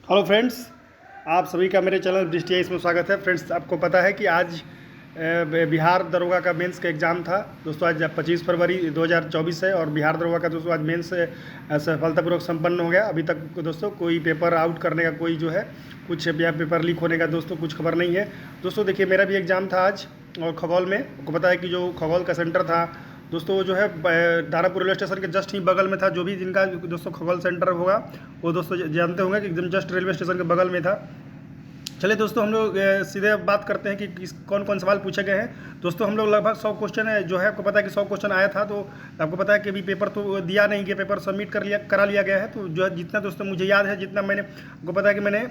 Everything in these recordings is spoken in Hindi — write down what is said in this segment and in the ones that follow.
हेलो फ्रेंड्स, आप सभी का मेरे चैनल दृष्टि इसमें स्वागत है। फ्रेंड्स, आपको पता है कि आज बिहार दरोगा का मेंस का एग्ज़ाम था दोस्तों। आज 25 फरवरी 2024 है और बिहार दरोगा का दोस्तों आज मेंस सफलतापूर्वक संपन्न हो गया। अभी तक दोस्तों कोई पेपर आउट करने का कोई जो है कुछ या पेपर लीक होने का दोस्तों कुछ खबर नहीं है। दोस्तों देखिए, मेरा भी एग्ज़ाम था आज और खगौल में। आपको पता है कि जो खगौल का सेंटर था दोस्तों वो जो है दानापुर रेलवे स्टेशन के जस्ट ही बगल में था। जो भी जिनका दोस्तों खगौल सेंटर होगा वो दोस्तों जानते होंगे कि एकदम जस्ट रेलवे स्टेशन के बगल में था। चलिए दोस्तों, हम लोग सीधे बात करते हैं कि कौन कौन सवाल पूछे गए हैं। दोस्तों हम लोग लगभग 100 क्वेश्चन है जो है, आपको पता है कि 100 क्वेश्चन आया था। तो आपको पता है कि अभी पेपर तो दिया नहीं गया, पेपर सबमिट करा लिया गया है। तो जो है जितना दोस्तों मुझे याद है, जितना मैंने आपको पता है कि मैंने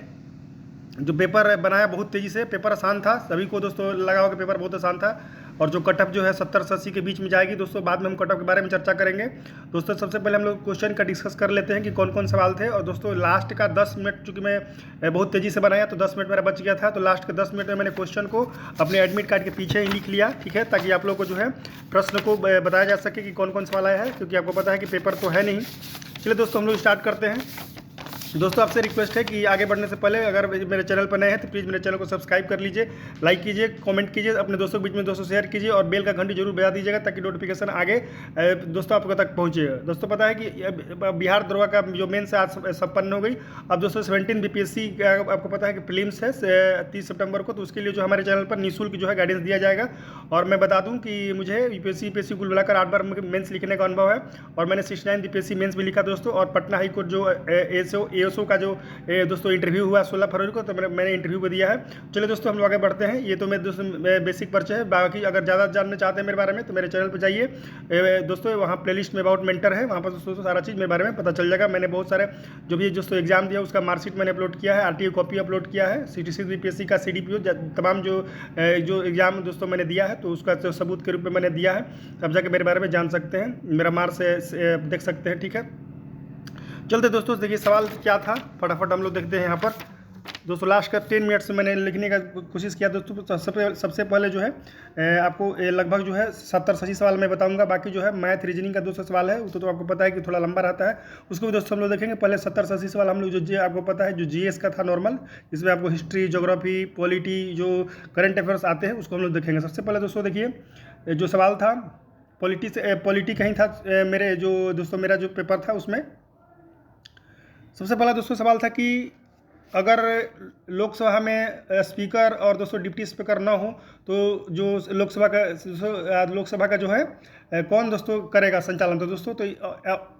जो पेपर बनाया बहुत तेज़ी से, पेपर आसान था। सभी को दोस्तों लगा होगा पेपर बहुत आसान था। और जो कटअप जो है 70 से 80 के बीच में जाएगी दोस्तों। बाद में हम कटअप के बारे में चर्चा करेंगे। दोस्तों सबसे पहले हम लोग क्वेश्चन का डिस्कस कर लेते हैं कि कौन कौन सवाल थे। और दोस्तों लास्ट का 10 मिनट, चूँकि मैं बहुत तेज़ी से बनाया तो 10 मिनट मेरा बच गया था। तो लास्ट के 10 मिनट में मैंने क्वेश्चन को अपने एडमिट कार्ड के पीछे ही लिख लिया, ठीक है, ताकि आप लोग को जो है प्रश्न को बताया जा सके कि कौन कौन सवाल आया है, क्योंकि आपको पता है कि पेपर तो है नहीं। चलिए दोस्तों हम लोग स्टार्ट करते हैं। दोस्तों आपसे रिक्वेस्ट है कि आगे बढ़ने से पहले अगर मेरे चैनल पर नए हैं तो प्लीज़ मेरे चैनल को सब्सक्राइब कर लीजिए, लाइक कीजिए, कमेंट कीजिए, अपने दोस्तों के बीच में दोस्तों शेयर कीजिए और बेल का घंटी जरूर बजा दीजिएगा ताकि नोटिफिकेशन आगे दोस्तों आपको तक पहुँचे। दोस्तों पता है कि बिहार दरोगा का जो मेंस है आज संपन्न हो गई। अब दोस्तों 17 बीपीएससी का आपको पता है कि प्रीलिम्स है 30 सितंबर को। तो उसके लिए जो हमारे चैनल पर निःशुल्क जो है गाइडेंस दिया जाएगा। और मैं बता दूँ कि मुझे यूपीएससी कुल मिलाकर 8 बार मेंस लिखने का अनुभव है और मैंने 69 बीपीएससी मेंस भी लिखा दोस्तों। और पटना हाईकोर्ट जो एएसओ का जो दोस्तों इंटरव्यू हुआ 16 फरवरी को, तो मैंने इंटरव्यू को दिया है। चलिए दोस्तों हम लोग आगे बढ़ते हैं। ये तो मैं दोस्तों बेसिक परिचय है। बाकी अगर ज़्यादा जानना चाहते हैं मेरे बारे में तो मेरे चैनल पर जाइए दोस्तों, वहाँ प्लेलिस्ट में अबाउट मेंटर है, वहाँ पर दोस्तों सारा चीज़ मेरे बारे में पता चल जाएगा। मैंने बहुत सारे जो भी दोस्तों एग्जाम दिया उसका मार्कशीट मैंने अपलोड किया है, आरटीओ कॉपी अपलोड किया है, सीटीसी बीपीएससी का सीडीपीओ तमाम जो एग्जाम दोस्तों मैंने दिया है तो उसका सबूत के रूप में मैंने दिया है। तब जाके मेरे बारे में जान सकते हैं, मेरा मार्क्स देख सकते हैं, ठीक है। चलते दोस्तों, देखिए सवाल क्या था फटाफट हम लोग देखते हैं। यहाँ पर दोस्तों लास्ट का 10 मिनट से मैंने लिखने का कोशिश किया दोस्तों। सबसे पहले जो है आपको लगभग जो है 70 से 80 सवाल मैं बताऊंगा। बाकी जो है मैथ रीजनिंग का 200 सवाल है तो आपको पता है कि थोड़ा लंबा रहता है, उसको भी दोस्तों हम लोग देखेंगे। पहले 70 से 80 सवाल हम लोग जो आपको पता है जो जीएस का था नॉर्मल, इसमें आपको हिस्ट्री, ज्योग्राफी, पॉलिटी, जो करंट अफेयर्स आते हैं उसको हम लोग देखेंगे। सबसे पहले दोस्तों देखिए जो सवाल था पॉलिटी कहीं था मेरे जो दोस्तों मेरा जो पेपर था उसमें। सबसे पहला दोस्तों सवाल था कि अगर लोकसभा में स्पीकर और दोस्तों डिप्टी स्पीकर ना हो तो जो लोकसभा का जो है कौन दोस्तों करेगा संचालन। तो दोस्तों तो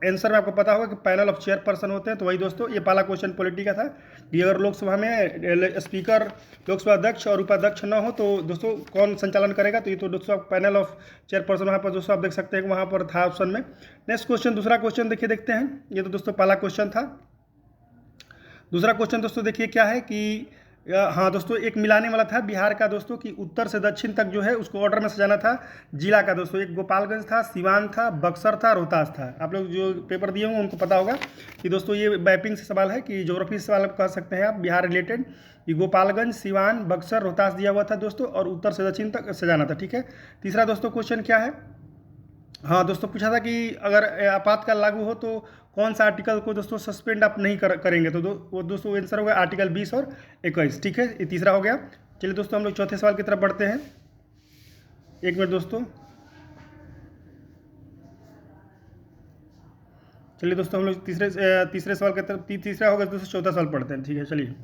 आंसर में आपको पता होगा कि पैनल ऑफ चेयरपर्सन होते हैं। तो वही दोस्तों ये पहला क्वेश्चन पॉलिटी का था कि अगर लोकसभा में स्पीकर, लोकसभा अध्यक्ष और उपाध्यक्ष ना हो तो दोस्तों कौन संचालन करेगा। तो ये तो दोस्तों पैनल ऑफ चेयरपर्सन वहाँ पर दोस्तों आप देख सकते हैं कि वहाँ पर था ऑप्शन में। नेक्स्ट क्वेश्चन, दूसरा क्वेश्चन देखते हैं। ये तो दोस्तों पहला क्वेश्चन था। दूसरा क्वेश्चन दोस्तों देखिए क्या है कि हाँ दोस्तों एक मिलाने वाला था बिहार का दोस्तों कि उत्तर से दक्षिण तक जो है उसको ऑर्डर में सजाना था। जिला का दोस्तों एक गोपालगंज था, सिवान था, बक्सर था, रोहतास था। आप लोग जो पेपर दिए होंगे उनको पता होगा कि दोस्तों ये मैपिंग से सवाल है कि ज्योग्राफी से सवाल कह सकते हैं आप बिहार रिलेटेड। ये गोपालगंज, सिवान, बक्सर, रोहतास दिया हुआ था दोस्तों और उत्तर से दक्षिण तक सजाना था, ठीक है। तीसरा दोस्तों क्वेश्चन क्या है, हाँ दोस्तों पूछा था कि अगर आपातकाल लागू हो तो कौन सा आर्टिकल को दोस्तों सस्पेंड आप नहीं करेंगे। तो वो दोस्तों आंसर होगा आर्टिकल 20 और 21, ठीक है। ये तीसरा हो गया। चलिए दोस्तों हम लोग चौथे सवाल की तरफ बढ़ते हैं। एक मिनट दोस्तों, चलिए दोस्तों हम लोग तीसरे सवाल की तरफ, तीसरा होगा दोस्तों, चौथा सवाल पढ़ते हैं, ठीक है। चलिए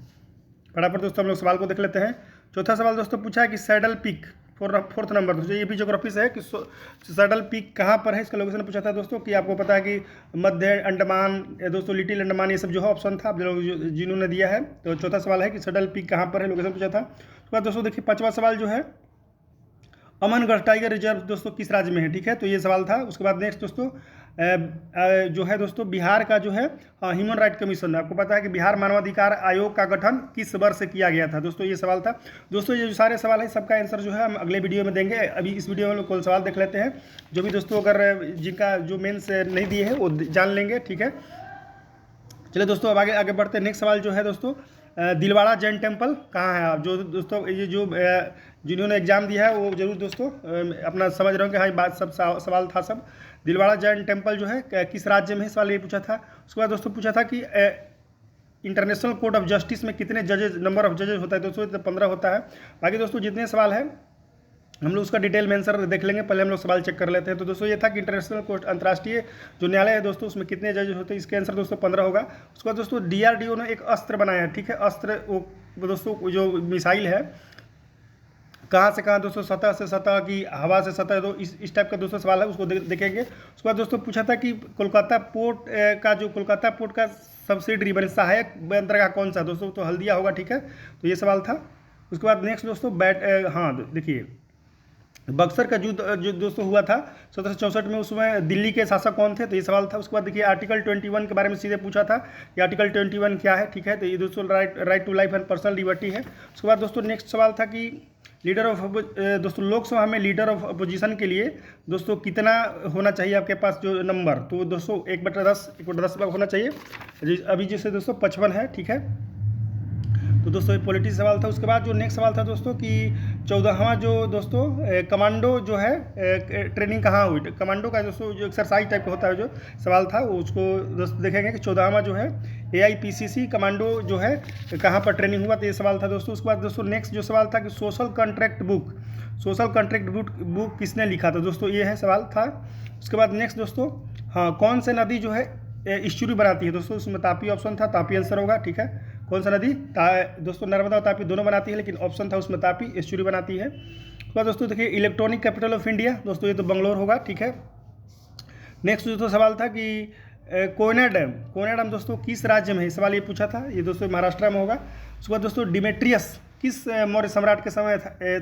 फटाफट दोस्तों हम लोग सवाल को देख लेते हैं। चौथा सवाल दोस्तों पूछा है कि सैडल पीक, फोर्थ नंबर दोस्तों, ये भी ज्योग्राफी से है कि सैडल पीक कहाँ पर है, इसका लोकेशन पूछा था दोस्तों। कि आपको पता है कि मध्य अंडमान दोस्तों, लिटिल अंडमान, ये सब जो है ऑप्शन था आप लोग जिन्होंने दिया है। तो चौथा सवाल है कि सैडल पीक कहाँ पर है, लोकेशन पूछा था। उसके बाद दोस्तों देखिए पांचवा सवाल जो है अमनगढ़ टाइगर रिजर्व दोस्तों किस राज्य में है, ठीक है। तो ये सवाल था। उसके बाद नेक्स्ट दोस्तों जो है दोस्तों बिहार का जो है ह्यूमन राइट कमीशन, आपको पता है कि बिहार मानवाधिकार आयोग का गठन किस वर्ष से किया गया था दोस्तों, ये सवाल था। दोस्तों ये जो सारे सवाल है सबका आंसर जो है हम अगले वीडियो में देंगे। अभी इस वीडियो में लोग कुल सवाल देख लेते हैं। जो भी दोस्तों अगर जिनका जो मेंस नहीं दिए है वो जान लेंगे, ठीक है। चलिए दोस्तों अब आगे बढ़ते हैं। नेक्स्ट सवाल जो है दोस्तों दिलवाड़ा जैन टेम्पल कहाँ है। आप जो दोस्तों ये जो जिन्होंने एग्जाम दिया है वो जरूर दोस्तों अपना समझ रहे हो कि हाँ बात सब सवाल था सब। दिलवाड़ा जैन टेम्पल जो है किस राज्य में है, सवाल ये पूछा था। उसके बाद दोस्तों पूछा था कि इंटरनेशनल कोर्ट ऑफ जस्टिस में कितने जजेज, नंबर ऑफ जजेज होता है दोस्तों, 15 होता है। बाकी दोस्तों जितने सवाल है हम लोग उसका डिटेल में आंसर देख लेंगे, पहले हम लोग सवाल चेक कर लेते हैं। तो दोस्तों ये था कि इंटरनेशनल कोर्ट, अंतर्राष्ट्रीय जो न्यायालय है दोस्तों, उसमें कितने जजेज होते हैं, इसके आंसर दोस्तों 15 होगा। उसके बाद दोस्तों DRDO ने एक अस्त्र बनाया है, ठीक है। अस्त्र वो दोस्तों जो मिसाइल है, कहाँ से कहाँ दोस्तों, सतह से सतह की, हवा से सतह, तो इस टाइप का दोस्तों सवाल है, उसको देखेंगे। उसके बाद दोस्तों पूछा था कि कोलकाता पोर्ट का जो कोलकाता पोर्ट का सब्सिडरी बने सहायक बंदरगाह कौन सा दोस्तों, तो हल्दिया होगा, ठीक है। तो ये सवाल था। उसके बाद नेक्स्ट दोस्तों हाँ देखिए, बक्सर का युद्ध जो दोस्तों हुआ था 1764 में, उसमें दिल्ली के शासक कौन थे, तो ये सवाल था। उसके बाद देखिए आर्टिकल 21 के बारे में सीधे पूछा था कि आर्टिकल 21 क्या है, ठीक है। तो ये दोस्तों right to life and personal liberty है। उसके बाद दोस्तों नेक्स्ट सवाल था कि लीडर ऑफ दोस्तों लोकसभा में लीडर ऑफ अपोजिशन के लिए दोस्तों कितना होना चाहिए आपके पास जो नंबर, तो दोस्तों 1/10 होना चाहिए। अभी जैसे दोस्तों 55 है, ठीक है। तो दोस्तों ये पॉलिटिक्स सवाल था। उसके बाद जो नेक्स्ट सवाल था दोस्तों कि 14वां जो दोस्तों कमांडो जो है ट्रेनिंग कहाँ हुई, कमांडो का दोस्तों जो एक्सरसाइज टाइप का होता है जो सवाल था, वो उसको दोस्तों देखेंगे कि 14वां जो है AIPCC कमांडो जो है कहाँ पर ट्रेनिंग हुआ, तो ये सवाल था दोस्तों। उसके बाद दोस्तों नेक्स्ट जो सवाल था कि सोशल कॉन्ट्रैक्ट बुक किसने लिखा था, दोस्तों ये है सवाल था। उसके बाद नेक्स्ट दोस्तों हाँ, कौन से नदी जो है इस्चुरी बनाती है दोस्तों, उसमें तापी ऑप्शन था, तापी आंसर होगा, ठीक है। कौन सा नदी, दोस्तों नर्मदा और तापी दोनों बनाती है, लेकिन ऑप्शन था उसमें तापी एस्चुरी बनाती है। उसके बाद दोस्तों देखिए इलेक्ट्रॉनिक कैपिटल ऑफ इंडिया, दोस्तों ये तो बंगलोर होगा, ठीक है। नेक्स्ट दोस्तों सवाल था कि कोयना डैम दोस्तों किस राज्य में है, सवाल ये पूछा था, ये दोस्तों महाराष्ट्र में होगा। उसके बाद दोस्तों डिमेट्रियस किस मौर्य सम्राट के समय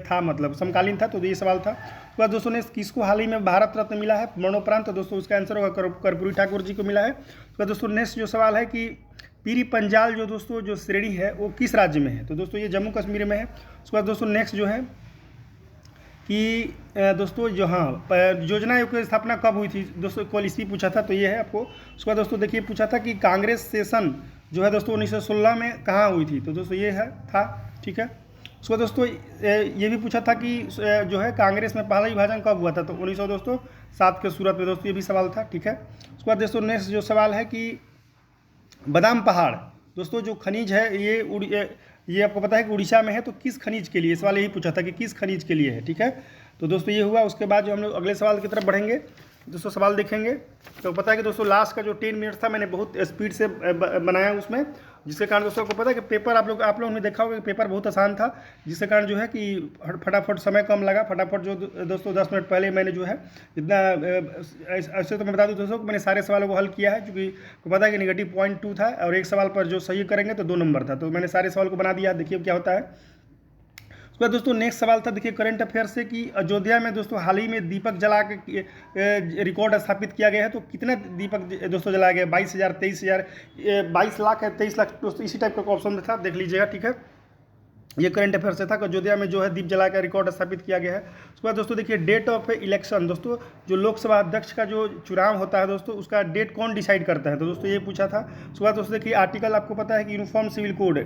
था मतलब समकालीन था, तो ये सवाल था। उसके बाद दोस्तों ने किसको हाल ही में भारत रत्न मिला है मरणोपरांत, तो दोस्तों उसका आंसर होगा कर्पूरी ठाकुर जी को मिला है। उसके बाद दोस्तों नेक्स्ट जो सवाल है कि पीरी पंजाल जो दोस्तों जो श्रेणी है वो किस राज्य में है, तो दोस्तों ये जम्मू कश्मीर में है। उसके बाद दोस्तों नेक्स्ट जो है कि दोस्तों जो हाँ योजना आयोग की स्थापना कब हुई थी दोस्तों, कल ईस्वी पूछा था, तो ये है आपको। उसके बाद दोस्तों देखिए पूछा था कि कांग्रेस सेशन जो है दोस्तों 1916 में कहाँ हुई थी, तो दोस्तों ये है था, ठीक है। उसके बाद दोस्तों ये भी पूछा था कि जो है कांग्रेस में पहला विभाजन कब हुआ था, तो 1907 के सूरत में, दोस्तों ये भी सवाल था, ठीक है। उसके बाद दोस्तों नेक्स्ट जो सवाल है कि बादाम पहाड़ दोस्तों जो खनिज है ये आपको पता है कि उड़ीसा में है, तो किस खनिज के लिए, सवाल यही पूछा था कि किस खनिज के लिए है, ठीक है। तो दोस्तों ये हुआ। उसके बाद जो हम लोग अगले सवाल की तरफ बढ़ेंगे दोस्तों, सवाल देखेंगे तो पता है कि दोस्तों लास्ट का जो 10 मिनट था मैंने बहुत स्पीड से बनाया उसमें, जिसके कारण दोस्तों को पता है कि पेपर आप लोगों ने देखा होगा कि पेपर बहुत आसान था, जिसके कारण जो है कि फटाफट समय कम लगा, फटाफट जो दोस्तों 10 मिनट पहले मैंने जो है जितना ऐसे तो मैं बता दूं दोस्तों कि मैंने सारे सवालों को हल किया है, क्योंकि पता है कि -.2 था और एक सवाल पर जो सही करेंगे तो 2 नंबर था, तो मैंने सारे सवाल को बना दिया। देखिए क्या होता है। उसके बाद दोस्तों नेक्स्ट सवाल था देखिए करंट अफेयर से कि अयोध्या में दोस्तों हाल ही में दीपक जला के रिकॉर्ड स्थापित किया गया है, तो कितना दीपक दोस्तों जलाया गया, 22,000, 23,000, 22 लाख है, 23 लाख दोस्तों, इसी टाइप का ऑप्शन था, देख लीजिएगा, ठीक है। ये करंट अफेयर से था कि अयोध्या में जो है दीप जला का रिकॉर्ड स्थापित किया गया है। उसके बाद दोस्तों देखिए डेट ऑफ इलेक्शन दोस्तों, जो लोकसभा अध्यक्ष का जो चुनाव होता है दोस्तों, उसका डेट कौन डिसाइड करता है, तो दोस्तों ये पूछा था। उसके बाद दोस्तों देखिए आर्टिकल आपको पता है कि यूनिफॉर्म सिविल कोड,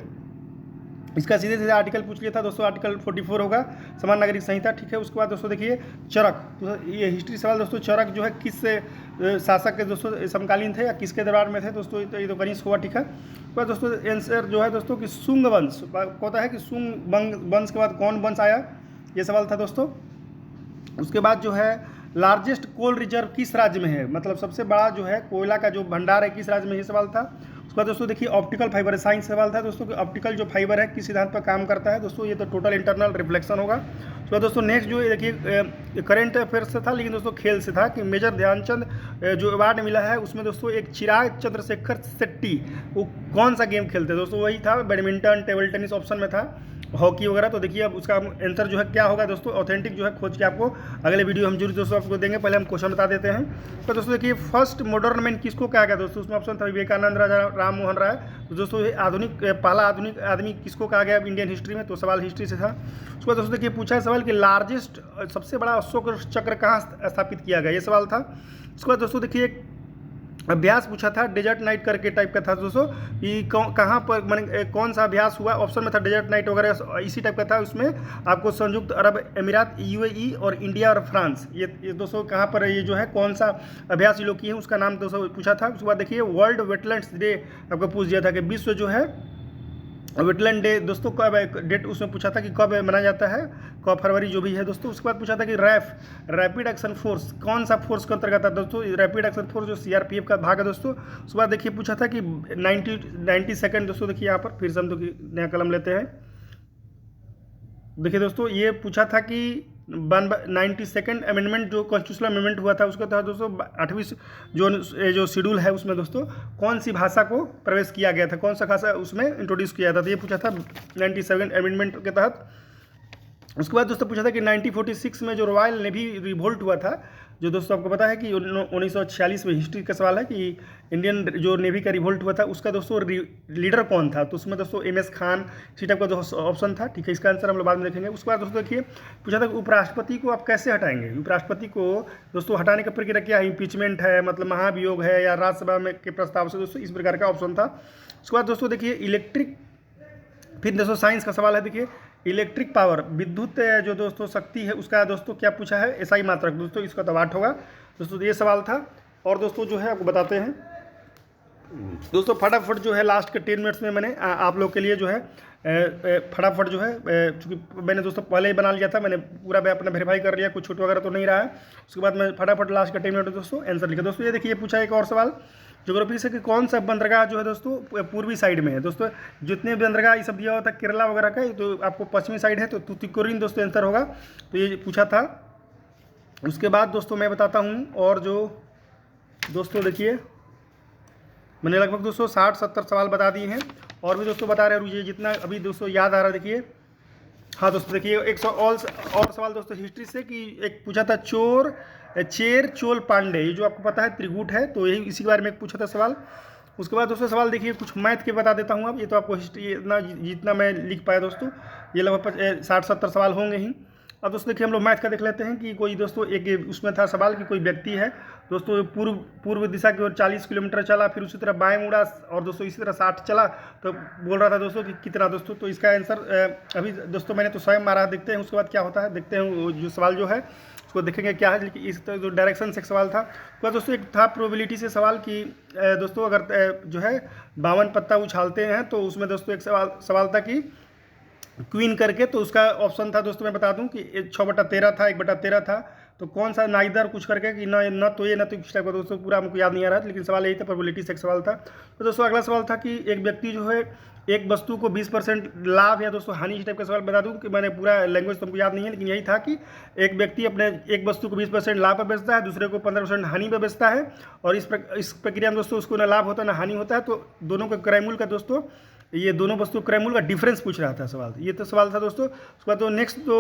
इसका सीधे सीधे आर्टिकल पूछ लिया था दोस्तों, आर्टिकल 44 होगा, समान नागरिक संहिता, ठीक है। उसके बाद दोस्तों देखिए चरक, तो ये हिस्ट्री सवाल दोस्तों, चरक जो है किस शासक के दोस्तों समकालीन थे या किसके दरबार में थे दोस्तों, तो ये तो कनिष्क हुआ, ठीक है। उसके बाद दोस्तों आंसर जो है दोस्तों कि सुंग वंश होता है कि सुंग वंश के बाद कौन वंश आया, ये सवाल था दोस्तों। उसके बाद जो है लार्जेस्ट कोल रिजर्व किस राज्य में है, मतलब सबसे बड़ा जो है कोयला का जो भंडार है किस राज्य में, ये सवाल था। उसके बाद दोस्तों देखिए ऑप्टिकल फाइबर, साइंस सवाल था दोस्तों कि ऑप्टिकल जो फाइबर है किस सिद्धांत पर काम करता है दोस्तों, ये तो टोटल इंटरनल रिफ्लेक्शन होगा। उसके बाद दोस्तों नेक्स्ट जो देखिए करंट अफेयर से था, लेकिन दोस्तों खेल से था कि मेजर ध्यानचंद जो अवार्ड मिला है उसमें दोस्तों एक चिराग चंद्रशेखर शेट्टी, वो कौन सा गेम खेलते दोस्तों, वही था बैडमिंटन, टेबल टेनिस ऑप्शन में था, हॉकी वगैरह। तो देखिए अब उसका आंसर जो है क्या होगा दोस्तों, ऑथेंटिक जो है खोज के आपको अगले वीडियो हम जरूर दोस्तों आपको देंगे, पहले हम क्वेश्चन बता देते हैं। तो दोस्तों देखिए फर्स्ट मॉडर्न मैन किसको कहा गया दोस्तों, उसमें ऑप्शन था विवेकानंद, राजा राम मोहन राय। तो दोस्तों ये पहला आधुनिक आदमी किसको कहा गया इंडियन हिस्ट्री में, तो सवाल हिस्ट्री से था। उसके बाद दोस्तों देखिए पूछा है सवाल कि लार्जेस्ट सबसे बड़ा अशोक चक्र कहाँ स्थापित किया गया, ये सवाल था। उसके बाद दोस्तों देखिए अभ्यास पूछा था डेजर्ट नाइट करके टाइप का था दोस्तों, कि कहाँ पर मैंने कौन सा अभ्यास हुआ, ऑप्शन में था डेजर्ट नाइट वगैरह इसी टाइप का था। उसमें आपको संयुक्त अरब अमीरात, यूएई और इंडिया और फ्रांस, ये दोस्तों कहाँ पर ये जो है कौन सा अभ्यास ये लोग किए हैं उसका नाम दोस्तों पूछा था। उसके बाद देखिए वर्ल्ड वेटलैंड्स डे आपको पूछ दिया था कि विश्व जो है वेटलैंड डे दोस्तों कब डेट उसमें पूछा था कि कब मनाया जाता है, कब फरवरी जो भी है दोस्तों। उसके बाद पूछा था कि रैपिड एक्शन फोर्स कौन सा फोर्स के अंतर्गत है दोस्तों, रैपिड एक्शन फोर्स जो सीआरपीएफ का भाग है दोस्तों। उसके बाद देखिए पूछा था कि 92 दोस्तों, देखिए यहाँ पर फिर से हम तो नया कलम लेते हैं। देखिए दोस्तों ये पूछा था कि 92nd अमेंडमेंट जो कॉन्स्टिट्यूशनल अमेंडमेंट हुआ था उसके तहत दोस्तों 8वीं जो शेड्यूल है उसमें दोस्तों कौन सी भाषा को प्रवेश किया गया था, कौन सा भाषा उसमें इंट्रोड्यूस किया था, तो ये पूछा था 97 अमेंडमेंट के तहत। उसके बाद दोस्तों पूछा था कि 1946 में जो रॉयल नेवी रिवोल्ट हुआ था, जो दोस्तों आपको पता है कि 1946 में हिस्ट्री का सवाल है कि इंडियन जो नेवी का रिवोल्ट हुआ था उसका दोस्तों लीडर कौन था, तो उसमें दोस्तों MS खान इसी टाइप का जो ऑप्शन था। ठीक है, इसका आंसर हम लोग बाद में देखेंगे। उसके बाद दोस्तों देखिए पूछा था कि उपराष्ट्रपति को आप कैसे हटाएंगे, उपराष्ट्रपति को दोस्तों हटाने का प्रक्रिया क्या है, इम्पीचमेंट है, मतलब महाभियोग है, या राज्यसभा में के प्रस्ताव से, दोस्तों इस प्रकार का ऑप्शन था। उसके बाद दोस्तों देखिए इलेक्ट्रिक, फिर दोस्तों साइंस का सवाल है, देखिए इलेक्ट्रिक पावर विद्युत जो दोस्तों शक्ति है उसका दोस्तों क्या पूछा है, SI मात्रक दोस्तों, इसका तो 8 होगा दोस्तों, ये सवाल था। और दोस्तों जो है आपको बताते हैं दोस्तों फटाफट जो है लास्ट के 10 मिनट्स में मैंने आप लोग के लिए जो है फटाफट जो है, चूँकि मैंने दोस्तों पहले ही बना लिया था, मैंने पूरा अपना वेरीफाई कर लिया, कुछ छूट वगैरह तो नहीं रहा है। उसके बाद मैं फटाफट लास्ट का 10 मिनट में दोस्तों आंसर लिखा। दोस्तों ये देखिए पूछा एक और सवाल ज्योग्राफी से कि कौन सा बंदरगाह जो है दोस्तों पूर्वी साइड में है। दोस्तों जितने भी बंदरगाह ये सब दिया हुआ था केरला वगैरह का, तो आपको पश्चिमी साइड है, तो तुतिकोरिन दोस्तों आंसर होगा, तो ये पूछा था। उसके बाद दोस्तों मैं बताता हूँ, और जो दोस्तों देखिए मैंने लगभग दोस्तों 60-70 सवाल बता दिए हैं, और भी दोस्तों बता रहे हैं रुझे जितना अभी दोस्तों याद आ रहा है। देखिए हाँ दोस्तों देखिए एक और सवाल दोस्तों हिस्ट्री से, कि एक पूछा था चेर चोल पांडे, ये जो आपको पता है त्रिकूट है, तो यही इसी के बारे में एक पूछा था सवाल। उसके बाद दोस्तों सवाल देखिए कुछ मैथ के बता देता हूँ अब, ये तो आपको हिस्ट्री इतना जितना मैं लिख पाया दोस्तों, ये लगभग 60-70 सवाल होंगे ही। अब दोस्तों देखिए हम लोग मैथ का देख लेते हैं कि कोई दोस्तों एक उसमें था सवाल कि कोई व्यक्ति है दोस्तों पूर्व दिशा की ओर 40 किलोमीटर चला, फिर उसी तरह बाएं मुड़ा, और दोस्तों इसी तरह 60 चला, तो बोल रहा था दोस्तों कि कितना दोस्तों, तो इसका आंसर अभी दोस्तों मैंने तो स्वयं मारा, देखते हैं उसके बाद क्या होता है, देखते हैं जो सवाल जो है उसको देखेंगे क्या है। लेकिन इस तरह जो डायरेक्शन से एक सवाल था, तो दोस्तों एक था प्रोबेबिलिटी से सवाल कि दोस्तों अगर जो है 52 पत्ता उछालते हैं, तो उसमें दोस्तों एक सवाल था कि क्वीन करके, तो उसका ऑप्शन था दोस्तों मैं बता दूं कि 6/13 था, 1/13 था, तो कौन सा नाइदर कुछ करके कि न तो ये न तो कुछ टाइप का दोस्तों पूरा हमको याद नहीं आ रहा है, लेकिन सवाल यही था, प्रोबेबिलिटी से एक सवाल था। तो दोस्तों अगला सवाल था कि एक व्यक्ति जो है एक वस्तु को 20% लाभ या दोस्तों हानि, इस टाइप का सवाल बता दूं कि मैंने पूरा लैंग्वेज तो हमको याद नहीं है, लेकिन यही था कि एक व्यक्ति अपने एक वस्तु को 20% लाभ पर बेचता है, दूसरे को 15% हानि पर बेचता है, और इस प्रक्रिया में दोस्तों उसको ना लाभ होता है ना हानि होता है, तो दोनों का क्रयमूल्य का दोस्तों, ये दोनों वस्तु क्रयमूल्य का डिफरेंस पूछ रहा था सवाल, ये तो सवाल था दोस्तों। उसके बाद तो नेक्स्ट जो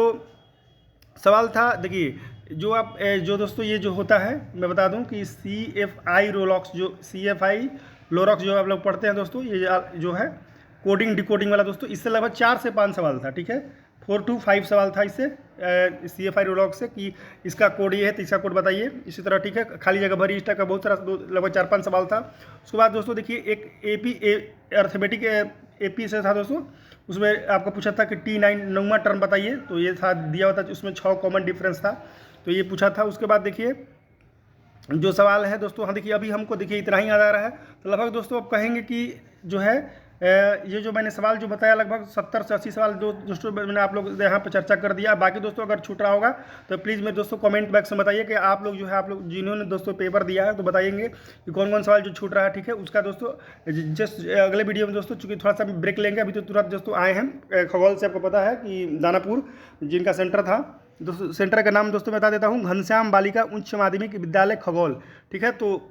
सवाल था देखिए जो दोस्तों ये जो होता है मैं बता दूं कि CFI रोलॉक्स, जो CFI लोरॉक्स जो आप लोग पढ़ते हैं दोस्तों, ये जो है कोडिंग डिकोडिंग वाला दोस्तों, इससे लगभग 4 से 5 सवाल था। ठीक है, 4 to 5 सवाल था इससे CFI रोलॉक्स से, कि इसका कोड ये है तो इसका कोड बताइए, इसी तरह। ठीक है, खाली जगह भरी, इस टाइप का बहुत सारा लगभग 4-5 सवाल था। उसके बाद दोस्तों देखिए एक AP अर्थमेटिक AP से था दोस्तों, उसमें आपको पूछा था कि T9 9वां टर्म बताइए, तो ये था दिया हुआ था, उसमें 6 कॉमन डिफरेंस था, तो ये पूछा था। उसके बाद देखिए जो सवाल है दोस्तों, हाँ देखिए अभी हमको देखिए इतना ही याद आ रहा है, तो लगभग दोस्तों आप कहेंगे कि जो है ये जो मैंने सवाल जो बताया लगभग 70 से 80 सवाल दोस्तों मैंने आप लोग यहाँ पर चर्चा कर दिया। बाकी दोस्तों अगर छूट रहा होगा तो प्लीज़ मेरे दोस्तों कमेंट बॉक्स में बताइए कि आप लोग जो है, आप लोग जिन्होंने दोस्तों पेपर दिया है, तो बताएंगे कि कौन कौन सवाल जो छूट रहा है। ठीक है, उसका दोस्तों जस्ट अगले वीडियो में दोस्तों चूँकि थोड़ा सा ब्रेक लेंगे, अभी तो तुरंत दोस्तों आए हैं खगोल से, आपको पता है कि दानापुर जिनका सेंटर था दोस्तों, सेंटर का नाम दोस्तों बता देता हूँ, घनश्याम बालिका उच्च माध्यमिक विद्यालय खगोल। ठीक है, तो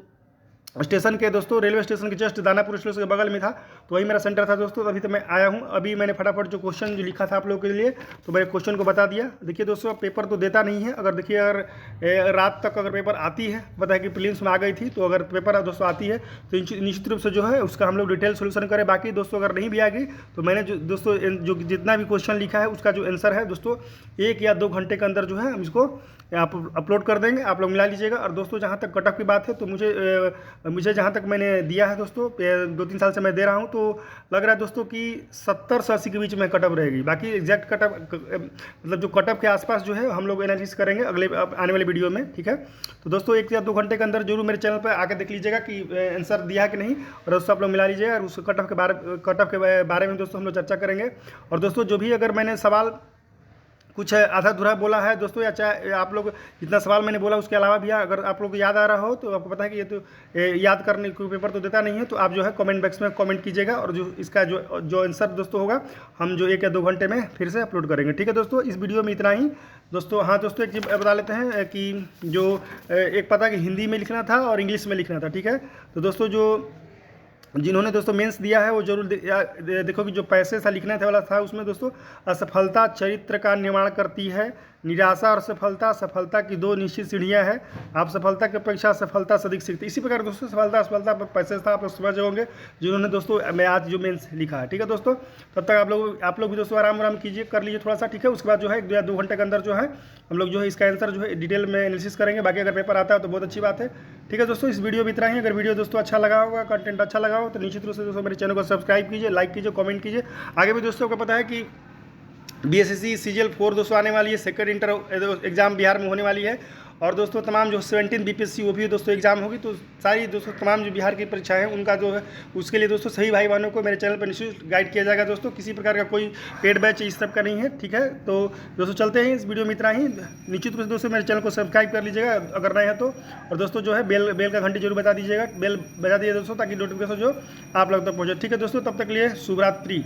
स्टेशन के दोस्तों रेलवे स्टेशन के जस्ट दानापुर स्टेशन के बगल में था, तो वही मेरा सेंटर था दोस्तों। अभी तो मैं आया हूँ, अभी मैंने फटाफट जो क्वेश्चन जो लिखा था आप लोगों के लिए, तो मैंने क्वेश्चन को बता दिया। देखिए दोस्तों पेपर तो देता नहीं है, अगर देखिए अगर रात तक अगर पेपर आती है, पता है कि प्रीलिम्स में आ गई थी, तो अगर पेपर दोस्तों आती है तो निश्चित रूप से जो है उसका हम लोग डिटेल सोल्यूशन करें। बाकी दोस्तों अगर नहीं भी आ गई तो मैंने जो दोस्तों जो जितना भी क्वेश्चन लिखा है उसका जो आंसर है दोस्तों 1 या 2 घंटे के अंदर जो है हम इसको आप अपलोड कर देंगे, आप लोग मिला लीजिएगा। और दोस्तों जहाँ तक कट ऑफ की बात है, तो मुझे मुझे जहाँ तक मैंने दिया है दोस्तों, 2-3 साल से मैं दे रहा हूँ, तो लग रहा है दोस्तों कि 70 से 80 के बीच में कटअप रहेगी। बाकी एग्जैक्ट कटअप मतलब जो कटअप के आसपास जो है हम लोग एनालिसिस करेंगे अगले आने वाले वीडियो में, ठीक है। तो दोस्तों 1 या 2 घंटे के अंदर जरूर मेरे चैनल पर आके देख लीजिएगा कि आंसर दिया है कि नहीं, और दोस्तों आप लोग मिला लीजिएगा, और उस कटअप के बारे में दोस्तों हम लोग चर्चा करेंगे। और दोस्तों जो भी अगर मैंने सवाल कुछ आधा अधूरा बोला है दोस्तों, या चाहे आप लोग जितना सवाल मैंने बोला उसके अलावा भी अगर आप लोग को याद आ रहा हो, तो आपको पता है कि ये तो याद करने को पेपर तो देता नहीं है, तो आप जो है कमेंट बॉक्स में कमेंट कीजिएगा, और जो इसका जो आंसर दोस्तों होगा हम जो 1 या 2 घंटे में फिर से अपलोड करेंगे, ठीक है दोस्तों। इस वीडियो में इतना ही दोस्तों। हाँ दोस्तों, एक चीज़ बता लेते हैं कि जो एक पता कि हिंदी में लिखना था और इंग्लिश में लिखना था, ठीक है। तो दोस्तों जिन्होंने दोस्तों मेंस दिया है वो जरूर देखो कि जो पैसे सा लिखना था वाला था उसमें दोस्तों, असफलता चरित्र का निर्माण करती है, निराशा और सफलता की 2 निश्चित सीढ़ियां हैं, आप सफलता की अपेक्षा सफलता से अधिक सीखते। इसी प्रकार दोस्तों असफलता पर पैसे था, आप लोग समझ होंगे जिन्होंने दोस्तों मैं आज जो मेंस लिखा है, ठीक है दोस्तों। तब तक आप लोग भी दोस्तों आराम कीजिए, कर लीजिए थोड़ा सा, ठीक है। उसके बाद जो है 1 या 2 घंटे के अंदर जो है हम लोग जो है इसका आंसर जो है डिटेल में एनालिसिस करेंगे। बाकी अगर पेपर आता है तो बहुत अच्छी बात है, ठीक है दोस्तों। इस वीडियो में इतना ही। अगर वीडियो दोस्तों अच्छा लगा होगा, कंटेंट अच्छा लगा हो, तो निश्चित रूप से दोस्तों मेरे चैनल को सब्सक्राइब कीजिए, लाइक कीजिए, कमेंट कीजिए। आगे भी दोस्तों को पता है कि BSSC CGL 4 दोस्तों आने वाली है, सेकंड इंटर एग्जाम बिहार में होने वाली है, और दोस्तों तमाम जो 17 BPSC वो भी दोस्तों एग्जाम होगी। तो सारी दोस्तों तमाम जो बिहार की परीक्षाएं हैं उनका जो है उसके लिए दोस्तों सभी भाई बहनों को मेरे चैनल पर निश्चित गाइड किया जाएगा दोस्तों। किसी प्रकार का कोई पेड बैच इस सब का नहीं है, ठीक है। तो दोस्तों चलते हैं, इस वीडियो में इतना ही। निश्चित रूप से दोस्तों मेरे चैनल को सब्सक्राइब कर लीजिएगा अगर नए हैं तो, और दोस्तों जो है बेल का घंटी जरूर बता दीजिएगा, बेल बजा दीजिए दोस्तों, ताकि नोटिफिकेशन जो आप लोग तक पहुँचे, ठीक है दोस्तों। तब तक के लिए शुभ रात्रि।